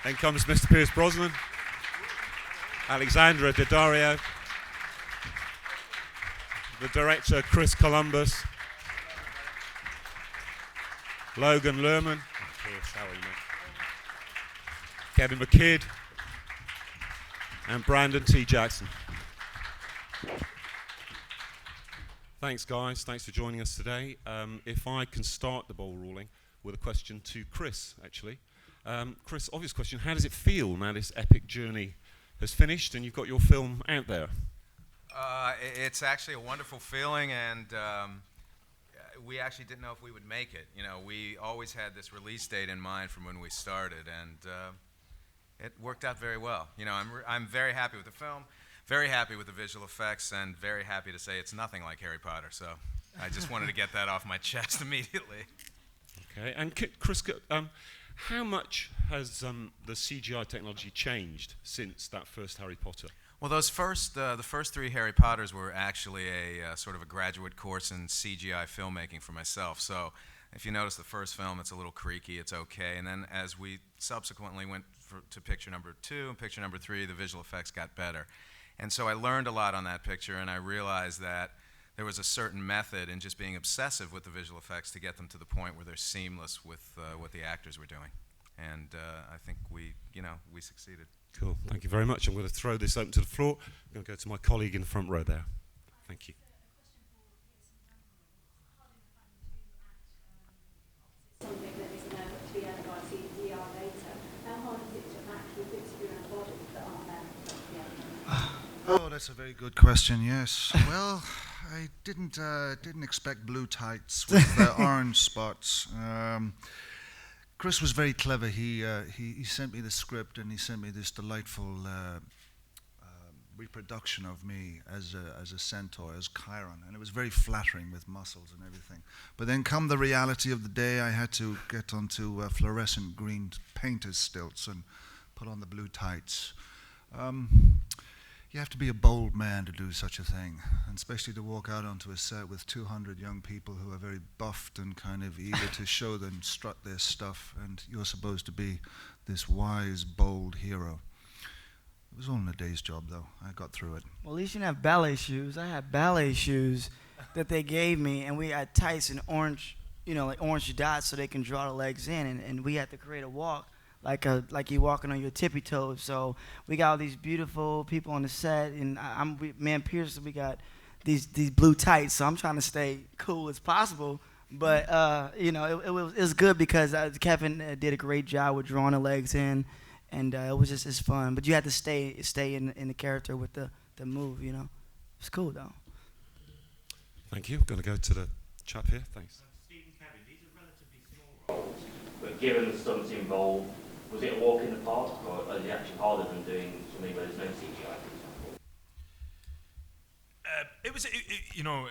Then comes Mr. Pierce Brosnan, Alexandra Daddario, the director Chris Columbus, Logan Lerman, Pierce, how are you, mate? Kevin McKidd, and Brandon T. Jackson. Thanks, guys. Thanks for joining us today. If I can start the ball rolling with a question to Chris, actually. Chris, obvious question. How does it feel now this epic journey has finished and you've got your film out there? It's actually a wonderful feeling, and we actually didn't know if we would make it. You know, we always had this release date in mind from when we started, and it worked out very well. You know, I'm very happy with the film, very happy with the visual effects, and very happy to say it's nothing like Harry Potter. So I just wanted to get that off my chest immediately. Okay, and Chris, how much has the CGI technology changed since that first Harry Potter? Well, the first three Harry Potters were actually a sort of a graduate course in CGI filmmaking for myself. So if you notice the first film, it's a little creaky, it's okay. And then as we subsequently went to picture number 2 and picture number 3, the visual effects got better. And so I learned a lot on that picture, and I realized that there was a certain method in just being obsessive with the visual effects to get them to the point where they're seamless with what the actors were doing. And I think we succeeded. Cool, thank you very much. I'm going to throw this open to the floor. I'm going to go to my colleague in the front row there. Thank you. Something that is now to be owned by CDR later. How hard is it to actually fix your own bodies that aren't there? Oh, that's a very good question. Yes. Well, I didn't expect blue tights with orange spots. Chris was very clever. He sent me the script, and he sent me this delightful reproduction of me as a centaur, as Chiron, and it was very flattering with muscles and everything. But then come the reality of the day, I had to get onto fluorescent green painter's stilts and put on the blue tights. You have to be a bold man to do such a thing, and especially to walk out onto a set with 200 young people who are very buffed and kind of eager to show them strut their stuff, and you're supposed to be this wise, bold hero. It was only a day's job, though. I got through it. Well, at least you didn't have ballet shoes. I had ballet shoes that they gave me, and we had tights in orange, like orange dots so they can draw the legs in, and we had to create a walk like you're walking on your tippy toes. So we got all these beautiful people on the set, and Pierce, we got these blue tights. So I'm trying to stay cool as possible. But it was good because Kevin did a great job with drawing the legs in, and it was just it's fun. But you had to stay in the character with the move. It's cool though. Thank you. I'm going to go to the chap here. Thanks. Steve and Kevin, these are relatively small roles, but given the stunts involved, was it a walk in the park, or is it actually harder than doing something where there's no CGI, for example?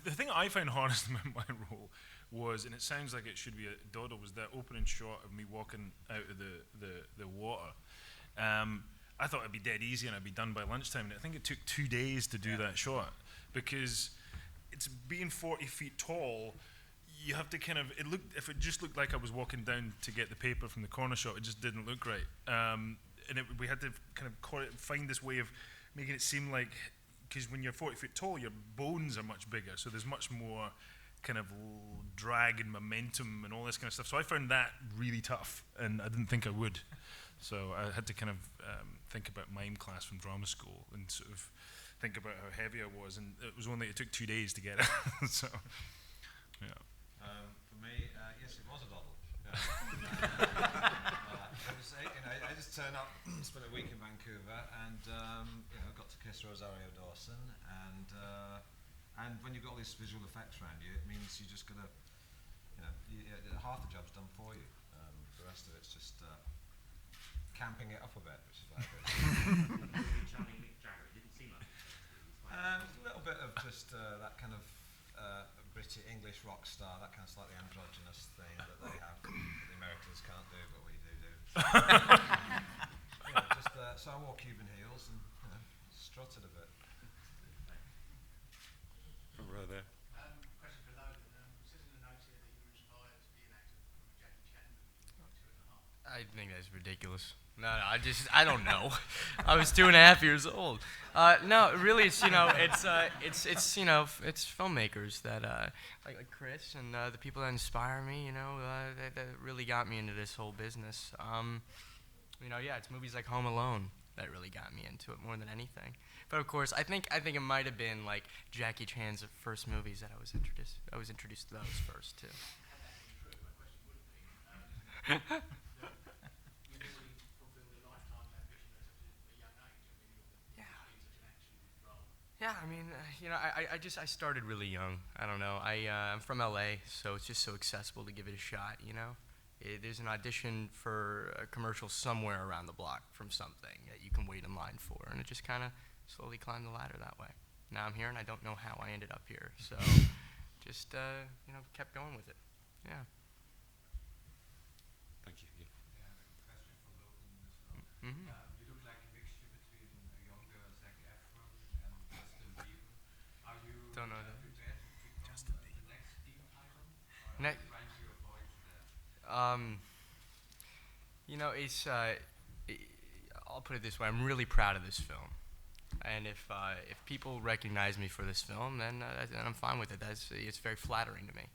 The thing I found hardest about my role was, and it sounds like it should be a doddle, was that opening shot of me walking out of the water. I thought it'd be dead easy and I'd be done by lunchtime, and I think it took 2 days to do that shot, because it's being 40 feet tall. You have to kind of, if it just looked like I was walking down to get the paper from the corner shot, it just didn't look right. We had to kind of find this way of making it seem like, because when you're 40 feet tall, your bones are much bigger, so there's much more kind of drag and momentum and all this kind of stuff. So I found that really tough, and I didn't think I would. So I had to kind of think about mime class from drama school and sort of think about how heavy I was, and it took 2 days to get it. So, yeah. For me, yes, it was a doddle. I just turned up, spent a week in Vancouver, and got to kiss Rosario Dawson. And when you've got all these visual effects around you, it means you just gotta, half the job's done for you. The rest of it's just camping it up a bit, which is what I did. A little bit of just that kind of British English rock star, that kind of slightly androgynous thing that they have, that the Americans can't do, but we do. So I wore Cuban heels and strutted a bit. Front row there. Question for Logan. It says in the notes here that you were inspired to be an actor from Jackie Chan in 2.5. I think that's ridiculous. No, I don't know. I was 2.5 years old. No, really, it's it's filmmakers that like Chris and the people that inspire me. That really got me into this whole business. It's movies like Home Alone that really got me into it more than anything. But of course, I think it might have been like Jackie Chan's first movies that I was introduced to those first too. Yeah, I mean, I started really young. I don't know. I'm from LA, so it's just so accessible to give it a shot, There's an audition for a commercial somewhere around the block from something that you can wait in line for, and it just kind of slowly climbed the ladder that way. Now I'm here, and I don't know how I ended up here, so just, kept going with it. Yeah. Thank you. Yeah. Question for Logan as well. Mm-hmm. You look like a mixture between a younger Zac Efron and Justin Bieber. Are you Don't know that. prepared to become the next teen idol? Or Ne- are you trying to avoid that? I'll put it this way. I'm really proud of this film, and if people recognize me for this film, then I'm fine with it. It's very flattering to me.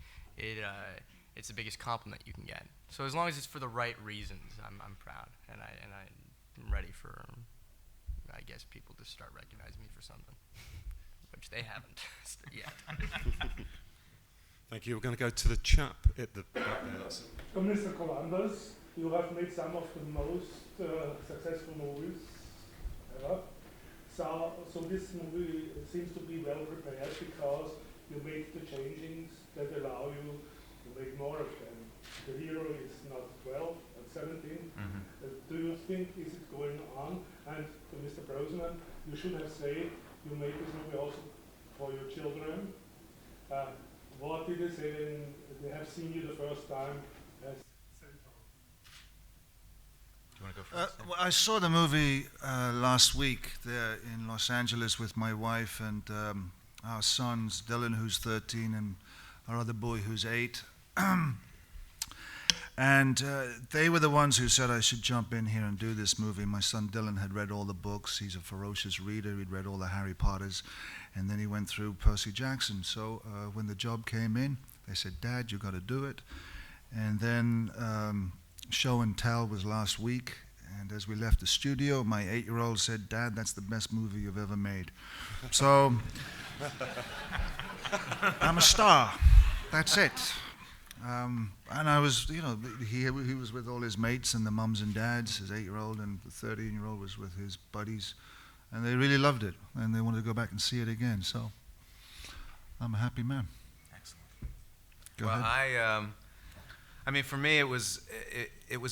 It's the biggest compliment you can get. So as long as it's for the right reasons, I'm proud, and I'm ready for, I guess, people to start recognizing me for something, which they haven't yet. Thank you. We're going to go to the chap at the back there. Mr. Columbus, you have made some of the most successful movies ever. So this movie seems to be well prepared because you make the changings that allow you to make more of them. The hero is not 12, but 17. Do you think is it going on? And to Mr. Brosnan, you should have said you made this movie also for your children. What did they say when they have seen you the first time as Centaur? Do you want to go first? Well, I saw the movie last week there in Los Angeles with my wife and our sons, Dylan, who's 13, and our other boy, who's 8. And they were the ones who said I should jump in here and do this movie. My son Dylan had read all the books. He's a ferocious reader. He'd read all the Harry Potters. And then he went through Percy Jackson. So when the job came in, they said, Dad, you got to do it. And then show and tell was last week. And as we left the studio, my 8-year-old said, Dad, that's the best movie you've ever made. So I'm a star. That's it. And I was, he was with all his mates and the mums and dads, his 8-year-old, and the 13-year-old was with his buddies. And they really loved it, and they wanted to go back and see it again. So I'm a happy man. Excellent. Go Well, ahead. I mean, for me, it was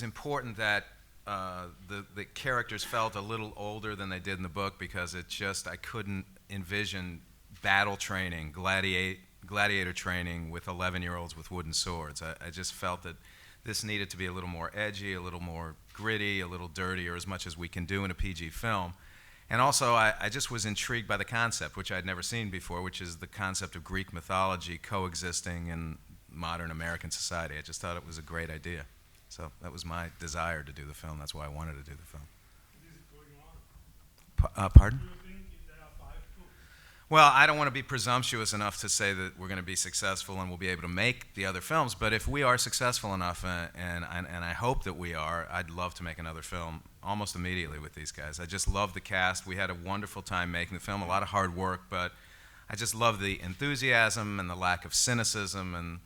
important that the characters felt a little older than they did in the book because I couldn't envision battle training, gladiator training with 11-year-olds with wooden swords. I just felt that this needed to be a little more edgy, a little more gritty, a little dirtier, as much as we can do in a PG film. And also, I just was intrigued by the concept, which I'd never seen before, which is the concept of Greek mythology coexisting in modern American society. I just thought it was a great idea. So that was my desire to do the film. That's why I wanted to do the film. Is it going on? Pardon? Do you think there are 5 books? Well, I don't want to be presumptuous enough to say that we're going to be successful and we'll be able to make the other films, but if we are successful enough, and I hope that we are, I'd love to make another film almost immediately with these guys. I just love the cast. We had a wonderful time making the film, a lot of hard work, but I just love the enthusiasm and the lack of cynicism and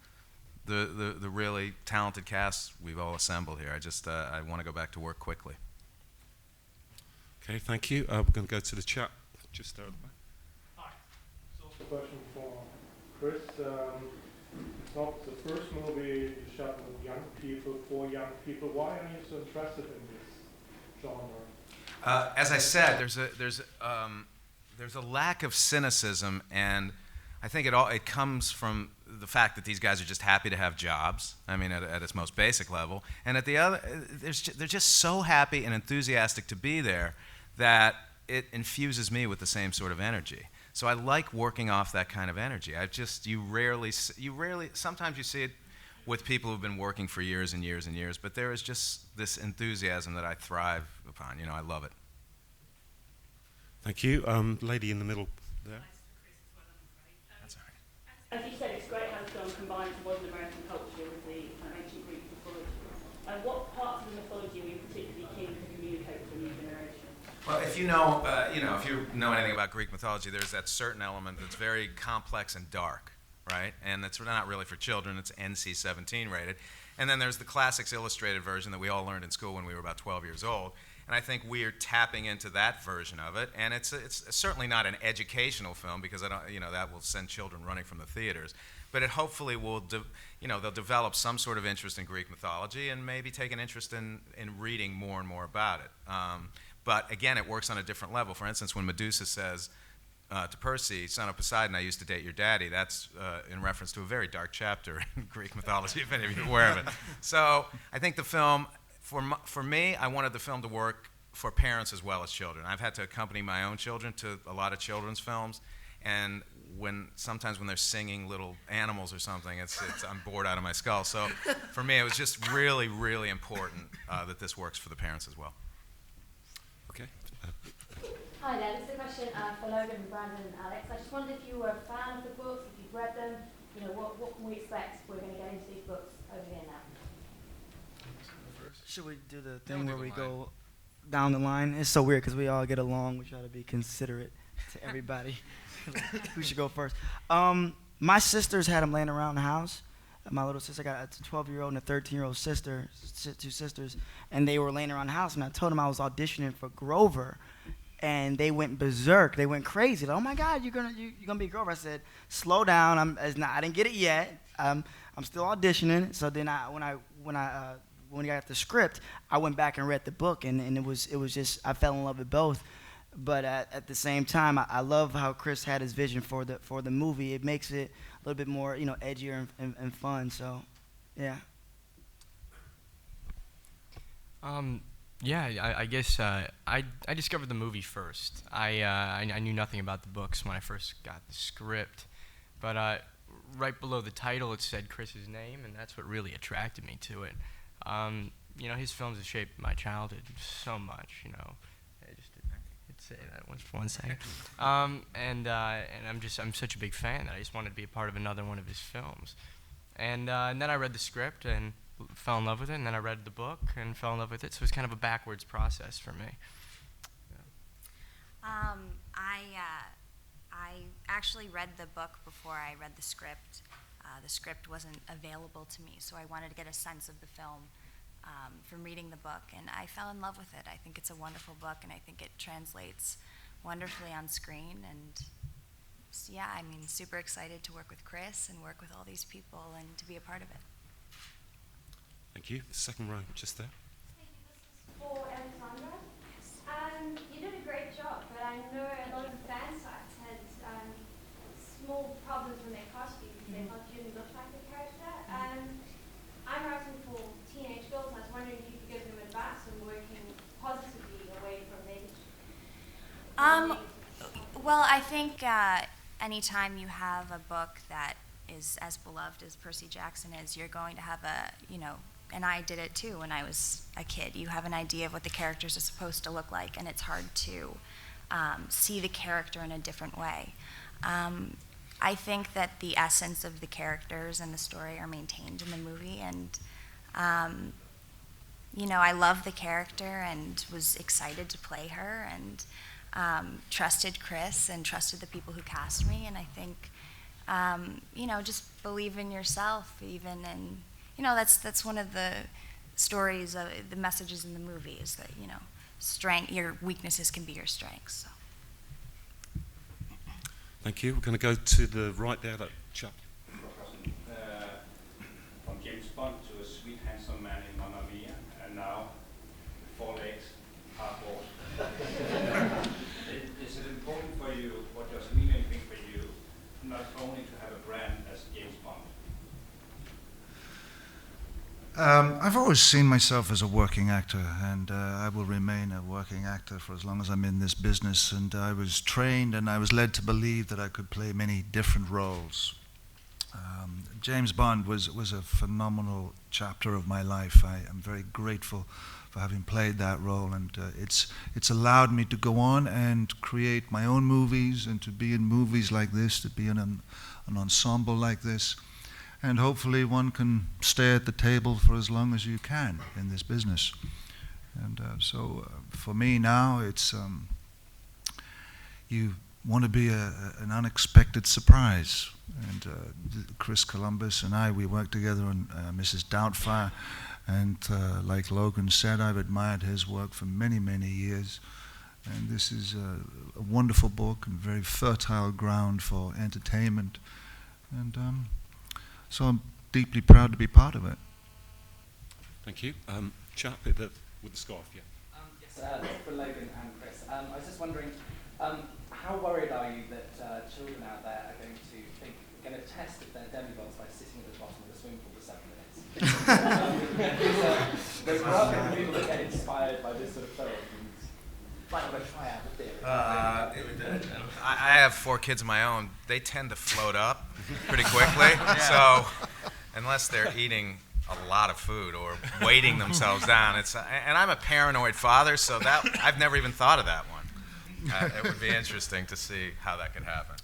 the really talented cast we've all assembled here. I want to go back to work quickly. Okay, thank you. We're going to go to the chat just there at the back. Hi. So the question for Chris. It's not the first movie you shot with young people, for young people. Why are you so interested in this genre? As I said, there's a lack of cynicism, and I think it comes from the fact that these guys are just happy to have jobs. I mean, at its most basic level, and at the other, they're just so happy and enthusiastic to be there that it infuses me with the same sort of energy. So I like working off that kind of energy. You rarely, sometimes you see it with people who've been working for years and years and years. But there is just this enthusiasm that I thrive upon. You know, I love it. Thank you. Lady in the middle there. That's all right. As you said, it's great how the film combines modern American culture with the ancient Greek mythology. What parts of the mythology are you particularly keen to communicate to the new generation? Well, if you know anything about Greek mythology, there's that certain element that's very complex and dark, right? And it's not really for children. It's NC-17 rated. And then there's the classics illustrated version that we all learned in school when we were about 12 years old. And I think we are tapping into that version of it. And it's certainly not an educational film because that will send children running from the theaters. But it hopefully will, they'll develop some sort of interest in Greek mythology and maybe take an interest in reading more and more about it. But again, it works on a different level. For instance, when Medusa says to Percy, son of Poseidon, I used to date your daddy, that's in reference to a very dark chapter in Greek mythology, if any of you are aware of it. So I think the film, for me, I wanted the film to work for parents as well as children. I've had to accompany my own children to a lot of children's films, and sometimes when they're singing little animals or something, I'm bored out of my skull. So for me, it was just really, really important that this works for the parents as well. Okay. Hi there, this is a question for Logan, Brandon and Alex. I just wondered if you were a fan of the books, if you've read them, what can we expect we're going to get into these books over here now? Should we do the thing where we go down the line? It's so weird because we all get along. We try to be considerate to everybody. Who should go first? My sisters had them laying around the house. My little sister got a 12-year-old and a 13-year-old sister, two sisters, and they were laying around the house. And I told them I was auditioning for Grover, and they went berserk. They went crazy. Like, oh my God, you're gonna be Grover. I said, slow down. I didn't get it yet. I'm still auditioning. So then when we got the script, I went back and read the book, and it was just I fell in love with both. But at the same time, I love how Chris had his vision for the movie. It makes it a little bit more edgier and fun. So, yeah. I guess I discovered the movie first. I knew nothing about the books when I first got the script, but right below the title it said Chris's name, and that's what really attracted me to it. His films have shaped my childhood so much. Say that for 1 second. And I'm such a big fan that I just wanted to be a part of another one of his films. And then I read the script and fell in love with it, and then I read the book and fell in love with it. So it was kind of a backwards process for me. Yeah. I actually read the book before I read the script. The script wasn't available to me, so I wanted to get a sense of the film from reading the book, and I fell in love with it. I think it's a wonderful book, and I think it translates wonderfully on screen, and super excited to work with Chris and work with all these people and to be a part of it. Thank you. Second row, just there. Thank you. This is for Alexandra. You did a great job, but I know a lot of the fan sites had small problems when they cast you because they thought you didn't look like the character. I'm writing for teenage girls, and I was wondering if you could give them advice on working positively away from negative. Well, I think anytime you have a book that is as beloved as Percy Jackson is, you're going to have and I did it too when I was a kid. You have an idea of what the characters are supposed to look like, and it's hard to see the character in a different way. I think that the essence of the characters and the story are maintained in the movie, and I love the character and was excited to play her, and trusted Chris and trusted the people who cast me, and I think just believe in yourself, even, and that's one of the stories of the messages in the movie is that strength, your weaknesses can be your strengths. So. Thank you. We're going to go to the right there, that chap. From James Bond to a sweet, handsome man in Mamma Mia, and now 4 legs, half horse. Is it important for you, what does it mean anything for you, not only to have a brand as James Bond? I've always seen myself as a working actor, and I will remain a working actor for as long as I'm in this business. And I was trained and I was led to believe that I could play many different roles. James Bond was a phenomenal chapter of my life. I am very grateful for having played that role, and it's allowed me to go on and create my own movies and to be in movies like this, to be in an ensemble like this, and hopefully one can stay at the table for as long as you can in this business. And so for me now, it's you want to be an unexpected surprise. And Chris Columbus and I, we worked together on Mrs. Doubtfire, and like Logan said, I've admired his work for many, many years. And this is a wonderful book and very fertile ground for entertainment. And so I'm deeply proud to be part of it. Thank you. Chap with the scarf, yeah. Yes, for Logan and Chris. I was just wondering, how worried are you that children out there are going to test if they're demigods by sitting at the bottom of the swimming pool for 7 minutes? There's a lot of people that get inspired by this sort of film and might want to try out the theory. I have 4 kids of my own. They tend to float up pretty quickly. So unless they're eating a lot of food or weighting themselves down, and I'm a paranoid father, so that I've never even thought of that one. It would be interesting to see how that could happen.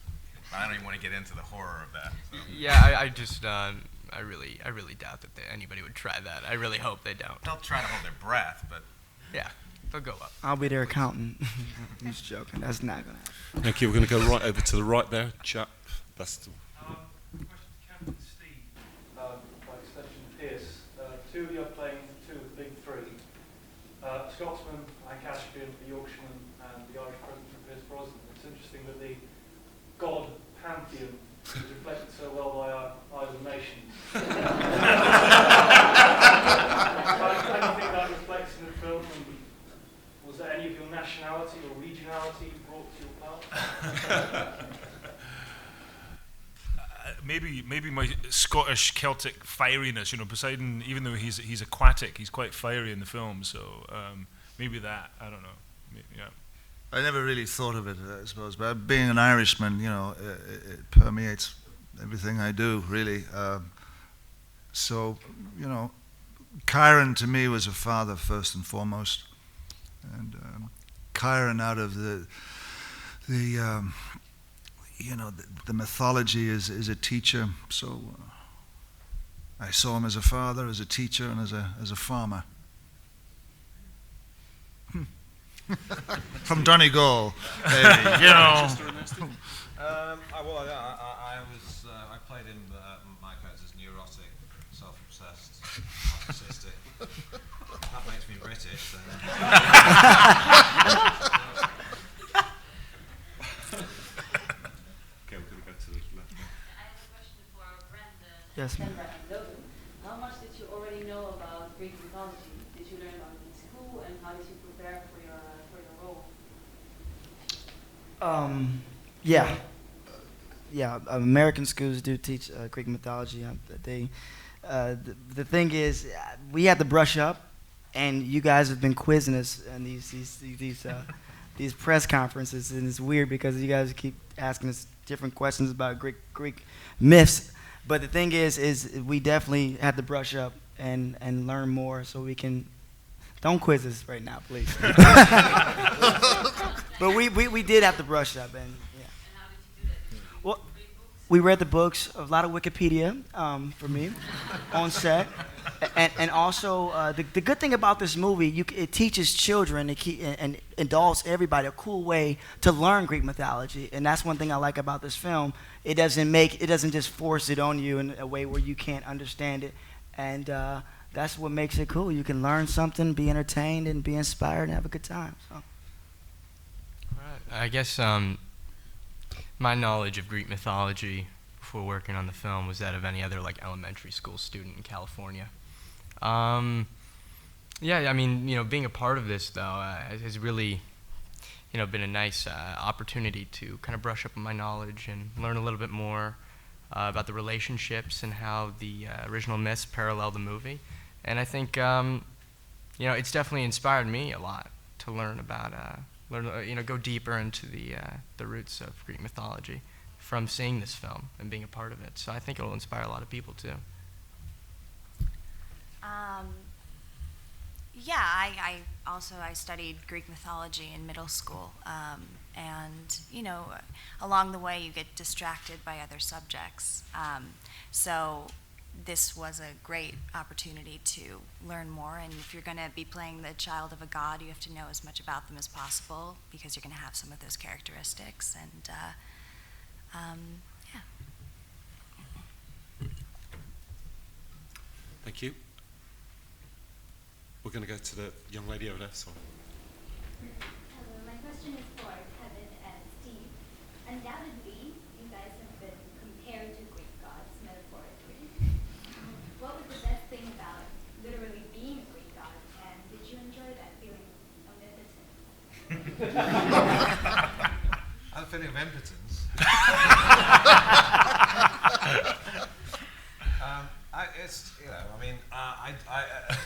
I don't even want to get into the horror of that. So. Yeah, I just, I really doubt that anybody would try that. I really hope they don't. They'll try to hold their breath, but yeah, they'll go up. I'll be their accountant. I'm just joking. That's not going to happen. Thank you. We're going to go right over to the right there, chap. That's the Question to Captain Steve, by extension Pierce. 2 of you are playing 2 of the big 3. Scotsman, Lancastrian, the Yorkshireman, and the Irish presence of Pierce Brosnan. It's interesting that the God pantheon is reflected so well by our idol nations. How do you think that reflects in the film? And was there any of your nationality or regionality brought to your part? Maybe my Scottish Celtic fieriness. You know, Poseidon, even though he's aquatic, he's quite fiery in the film. So maybe that. I don't know. Yeah. I never really thought of it, I suppose, but being an Irishman, you know, it permeates everything I do, really. So, you know, Kyron to me was a father first and foremost, and Kyron out of the mythology is a teacher. So I saw him as a father, as a teacher, and as a farmer. From Donegal, you know. I played in my character's neurotic, self-obsessed, narcissistic. That makes me British. Okay, we're going to go to the left. I have a question for Brenda. Yes, ma'am. Brenda and Logan. How much did you already know about Greek mythology? Did you learn about it in school, and how did you prepare for your role? Yeah. American schools do teach Greek mythology. The thing is, we have to brush up, and you guys have been quizzing us in these press conferences, and it's weird because you guys keep asking us different questions about Greek myths. But the thing is we definitely have to brush up and learn more so we can. Don't quiz us right now, please. But we did have to brush up, and yeah. And how did you do that? Well, we read the books, a lot of Wikipedia for me on set, and also the good thing about this movie, it teaches children and adults, everybody, a cool way to learn Greek mythology, and that's one thing I like about this film. It doesn't just force it on you in a way where you can't understand it, and that's what makes it cool. You can learn something, be entertained, and be inspired, and have a good time. So. I guess my knowledge of Greek mythology before working on the film was that of any other elementary school student in California. Yeah, I mean, being a part of this though has really, been a nice opportunity to kind of brush up on my knowledge and learn a little bit more about the relationships and how the original myths parallel the movie. And I think, it's definitely inspired me a lot to learn about. Go deeper into the roots of Greek mythology from seeing this film and being a part of it. So I think it will inspire a lot of people too. Yeah, I studied Greek mythology in middle school, and along the way you get distracted by other subjects. So this was a great opportunity to learn more. And if you're going to be playing the child of a god, you have to know as much about them as possible because you're going to have some of those characteristics. And yeah. Thank you. We're going to go to the young lady over there. Sorry. Hello, my question is for Kevin and Steve. Undoubtedly, you guys have been compared to Greek gods, metaphorically. What was the best thing about literally being a Greek god, and did you enjoy that feeling of omnipotence? I'm feeling of impotence.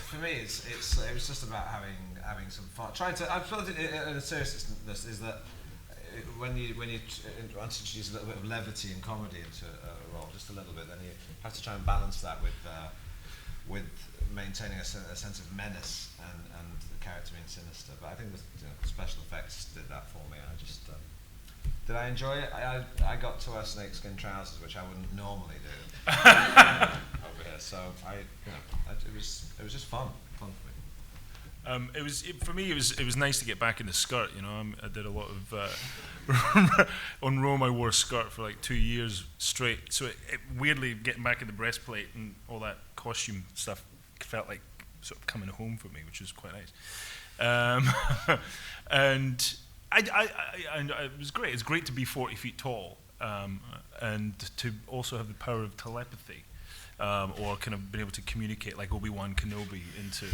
For me, it was just about having some fun. I suppose the seriousness is that when you want to introduce a little bit of levity and comedy into a role, just a little bit, then you have to try and balance that with maintaining a sense of menace and the character being sinister. But I think the special effects did that for me. I just did I enjoy it? I got to wear snakeskin trousers, which I wouldn't normally do over here. So it was just fun for me. For me. It was nice to get back in the skirt. I did a lot of on Rome. I wore a skirt for like 2 years straight. So it weirdly getting back in the breastplate and all that costume stuff felt like sort of coming home for me, which was quite nice. And it was great. It's great to be 40 feet tall and to also have the power of telepathy. Or kind of been able to communicate like Obi-Wan Kenobi into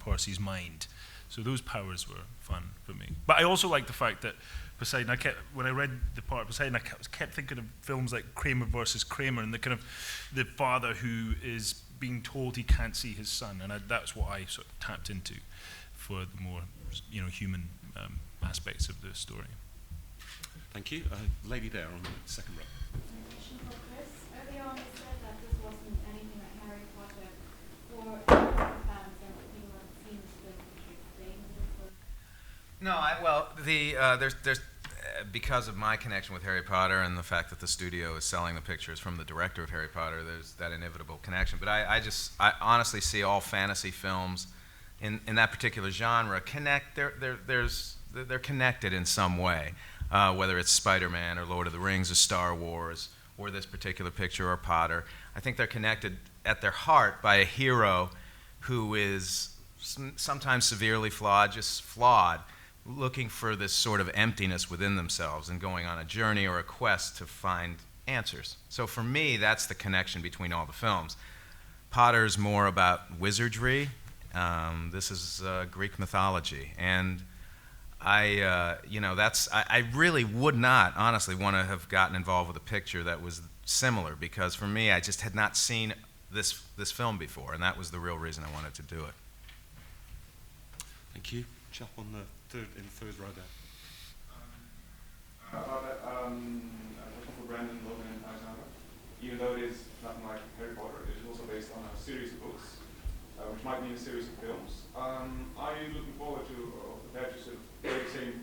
Percy's mind. So those powers were fun for me. But I also like the fact that Poseidon, when I read the part of Poseidon, I kept thinking of films like Kramer versus Kramer and the kind of the father who is being told he can't see his son, and that's what I sort of tapped into for the more human aspects of the story. Thank you. Lady there on the second row. Question for Chris. Earlier on, you said that this wasn't anything like Harry Potter for fans and you haven't seen this film. Could you explain it? No, there's because of my connection with Harry Potter and the fact that the studio is selling the pictures from the director of Harry Potter, there's that inevitable connection. But I honestly see all fantasy films in that particular genre connect. They're connected in some way, whether it's Spider-Man or Lord of the Rings or Star Wars or this particular picture or Potter. I think they're connected at their heart by a hero who is sometimes severely flawed, just flawed, looking for this sort of emptiness within themselves and going on a journey or a quest to find answers. So for me, that's the connection between all the films. Potter's more about wizardry. This is Greek mythology. And I really would not honestly want to have gotten involved with a picture that was similar, because for me, I just had not seen this film before, and that was the real reason I wanted to do it. Thank you. Chap on the third row there. About that, a question for Brandon, Logan, and Alexandra. Even though it is nothing like Harry Potter, it is also based on a series of books, which might mean a series of films. Are you looking forward to, or prepared to sort of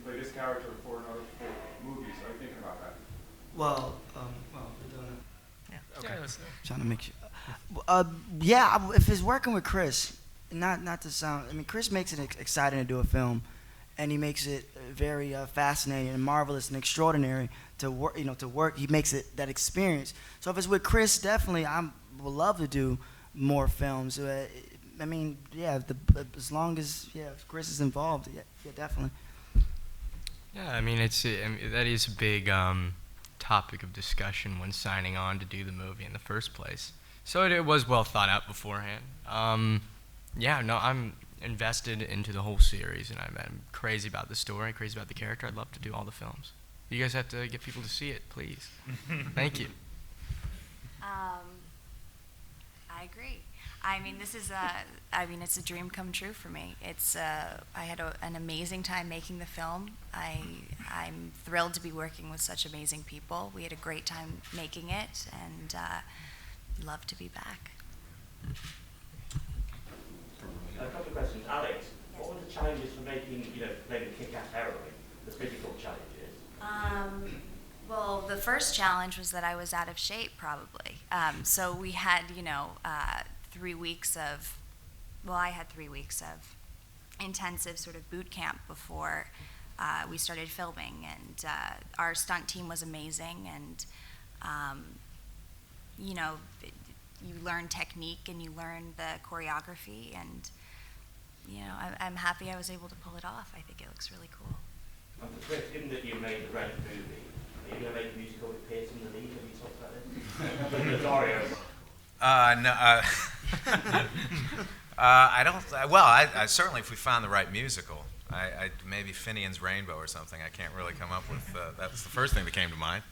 play this character for another 4 movies? Are you thinking about that? Well, we're doing it. Yeah. Okay. Trying to make sure. Yeah, if it's working with Chris, not to sound. I mean, Chris makes it exciting to do a film, and he makes it very fascinating and marvelous and extraordinary to work. To work. He makes it that experience. So if it's with Chris, definitely, I would love to do more films. I mean, yeah, as long as if Chris is involved, yeah, definitely. Yeah, I mean, that is a big topic of discussion when signing on to do the movie in the first place. So it was well thought out beforehand. Yeah, no, I'm invested into the whole series, and I'm crazy about the story, crazy about the character. I'd love to do all the films. You guys have to get people to see it, please. Thank you. I agree. I mean, this is it's a dream come true for me. I had an amazing time making the film. I'm thrilled to be working with such amazing people. We had a great time making it, and love to be back. A couple of questions. Alex, what were the challenges for making, playing a kick-ass heroine? The physical challenges? Well, the first challenge was that I was out of shape, probably. So we had, 3 weeks of, I had 3 weeks of intensive sort of boot camp before we started filming, and our stunt team was amazing, and you learn technique and you learn the choreography, and I'm happy I was able to pull it off. I think it looks really cool. And for Chris, given that you made the Red movie, are you going to make a musical with Percy in the lead? Have you talked about this? With Daddario? No. I don't. Well, I certainly, if we found the right musical, maybe Finian's Rainbow or something. I can't really come up with. That's the first thing that came to mind.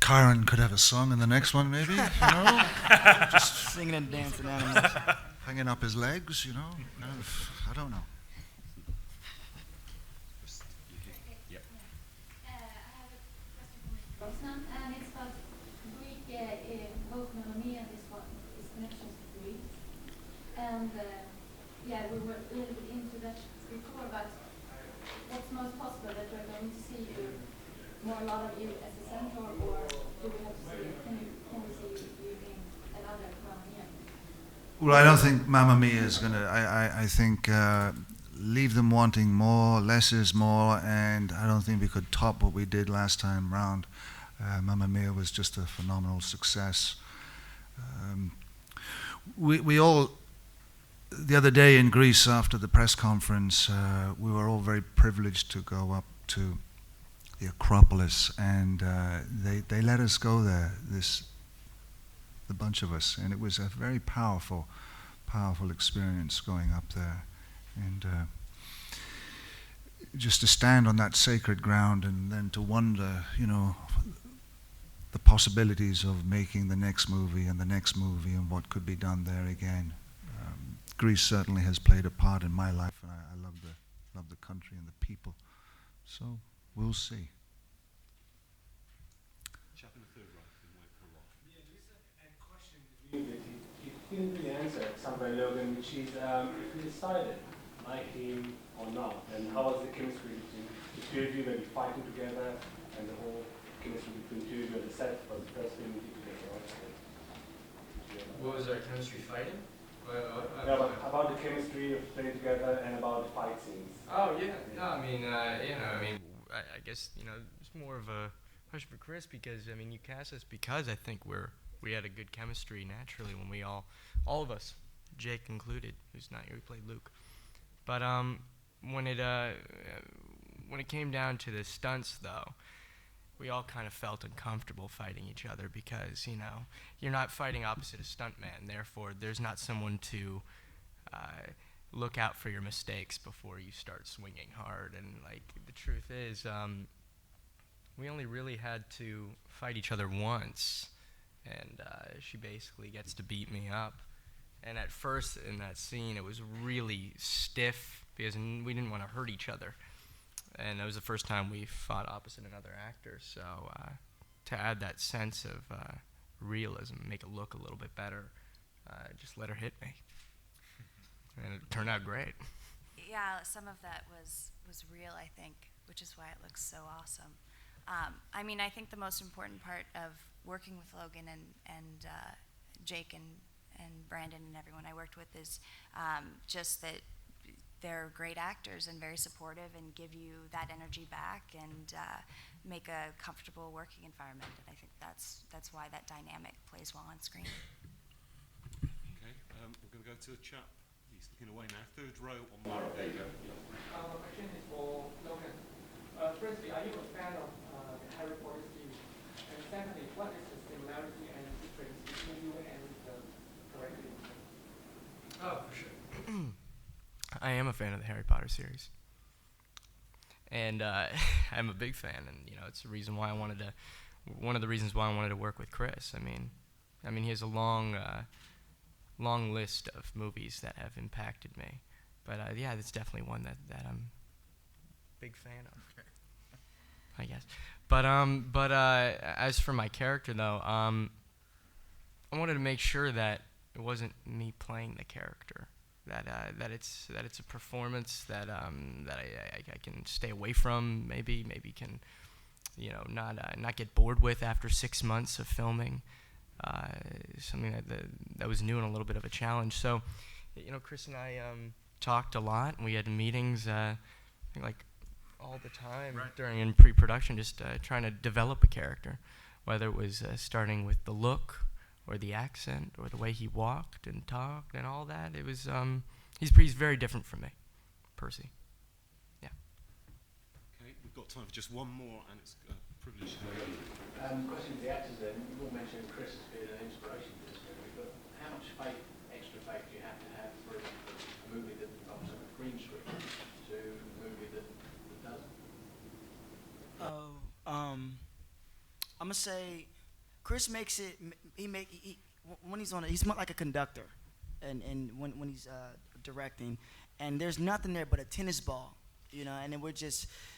Kyron could have a song in the next one, maybe. Just singing and dancing animals, hanging up his legs. I don't know. Brosnan, and it's about Greek both Mamma Mia and this one is connections to Greece. And we were a little bit into that before, but what's most possible that we're going to see you a lot of you as a centaur, or do we have to see can we see you in another Mamma Mia? Well, I don't think Mamma Mia is gonna. I think leave them wanting more. Less is more, and I don't think we could top what we did last time round. Mamma Mia was just a phenomenal success. We all, the other day in Greece after the press conference, we were all very privileged to go up to the Acropolis, and they let us go there, the bunch of us, and it was a very powerful experience going up there, and just to stand on that sacred ground and then to wonder, the possibilities of making the next movie and what could be done there again. Greece certainly has played a part in my life, and I love the country and the people. So we'll see. Chap in the third row, in white collar. Yeah, just a question that you didn't really answer, somewhere, Logan, which is if you decided, like him or not, and how was the chemistry between the two of you, maybe fighting together, and the whole chemistry between the two of you on the set was the first thing we did together, obviously. What was our chemistry fighting? No, but about the chemistry of playing together and about the fight scenes. Oh yeah, no, I guess it's more of a push for Chris because you cast us because I think we had a good chemistry naturally when we all of us, Jake included, who's not here, we played Luke. But when it came down to the stunts though, we all kind of felt uncomfortable fighting each other because, you're not fighting opposite a stuntman. Therefore, there's not someone to look out for your mistakes before you start swinging hard. And, the truth is, we only really had to fight each other once. And she basically gets to beat me up. And at first, in that scene, it was really stiff because we didn't want to hurt each other. And it was the first time we fought opposite another actor, so to add that sense of realism, make it look a little bit better, just let her hit me. And it turned out great. Yeah, some of that was real, I think, which is why it looks so awesome. I think the most important part of working with Logan and Jake and Brandon and everyone I worked with is just that they're great actors and very supportive and give you that energy back and make a comfortable working environment. And I think that's why that dynamic plays well on screen. Okay, we're going to go to the chap. He's looking away now. Third row on my right. There you go. My question is for Logan. Firstly, are you a fan of the Harry Potter series? And secondly, what is the similarity and difference between you and the character? Oh, for sure. I am a fan of the Harry Potter series, and I'm a big fan, and it's the reason why one of the reasons why I wanted to work with Chris. He has a long long list of movies that have impacted me. But yeah, that's definitely one that I'm a big fan of, I guess. But as for my character though, I wanted to make sure that it wasn't me playing the character. That it's a performance that I can stay away from. Maybe can, not get bored with after 6 months of filming. Something that was new and a little bit of a challenge. So, Chris and I talked a lot, and we had meetings, I think like all the time during in pre-production, just trying to develop a character, whether it was starting with the look, or the accent, or the way he walked and talked, and all that. It was he's very different from me, Percy. Yeah. Okay, we've got time for just one more, and it's a privilege to go. Question to the actors then. You all mentioned Chris has been an inspiration for this movie, but how much extra faith do you have to have for a movie that involves a green screen to a movie that doesn't? I'm gonna say, Chris makes it. When he's on it, he's more like a conductor, and when he's directing, and there's nothing there but a tennis ball. And then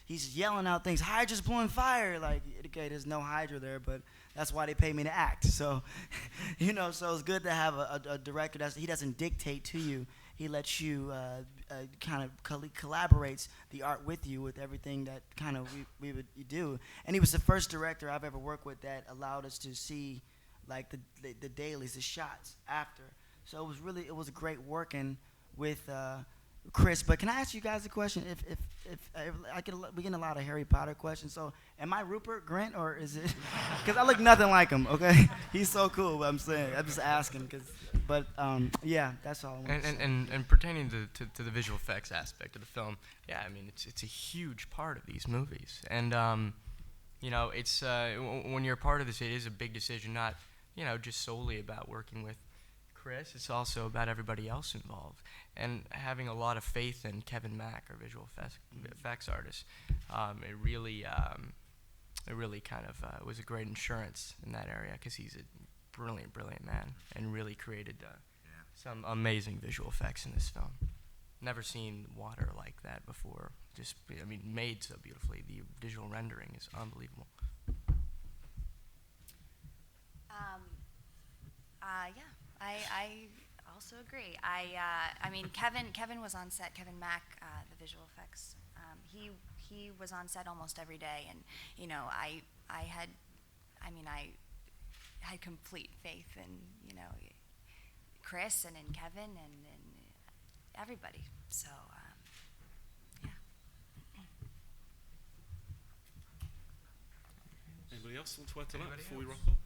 he's yelling out things, Hydra's blowing fire, like, okay, there's no Hydra there, but that's why they pay me to act, so, so it's good to have a director he doesn't dictate to you, he lets you kind of collaborates the art with you, with everything that kind of we would do, and he was the first director I've ever worked with that allowed us to see, like, the dailies, the shots after, so it was great working with, Chris, but can I ask you guys a question? If we get a lot of Harry Potter questions. So, am I Rupert Grint or is it? Because I look nothing like him. Okay, he's so cool. But I'm just asking. Yeah, that's all. And pertaining to the visual effects aspect of the film, yeah, I mean it's a huge part of these movies, and it's when you're a part of this, it is a big decision, not just solely about working with Chris, it's also about everybody else involved, and having a lot of faith in Kevin Mack, our visual effects artist. It really kind of was a great insurance in that area, because he's a brilliant man, and really created some amazing visual effects in this film. Never seen water like that before. Made so beautifully. The visual rendering is unbelievable. Yeah. I also agree. Kevin was on set. Kevin Mack, the visual effects. He was on set almost every day, and I had complete faith in Chris and in Kevin and everybody. So yeah. Anybody else want to add to that before we wrap up?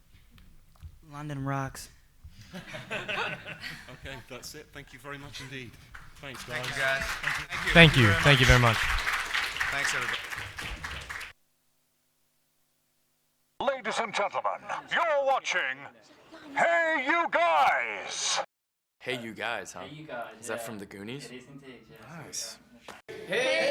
London rocks. Okay, that's it. Thank you very much indeed. Thanks, guys. Thank you, guys. Thank you very much. Thanks, everybody. Ladies and gentlemen, you're watching Hey You Guys! Hey You Guys, huh? Hey, you guys. Is that from the Goonies? It is indeed, yes. Nice. Hey,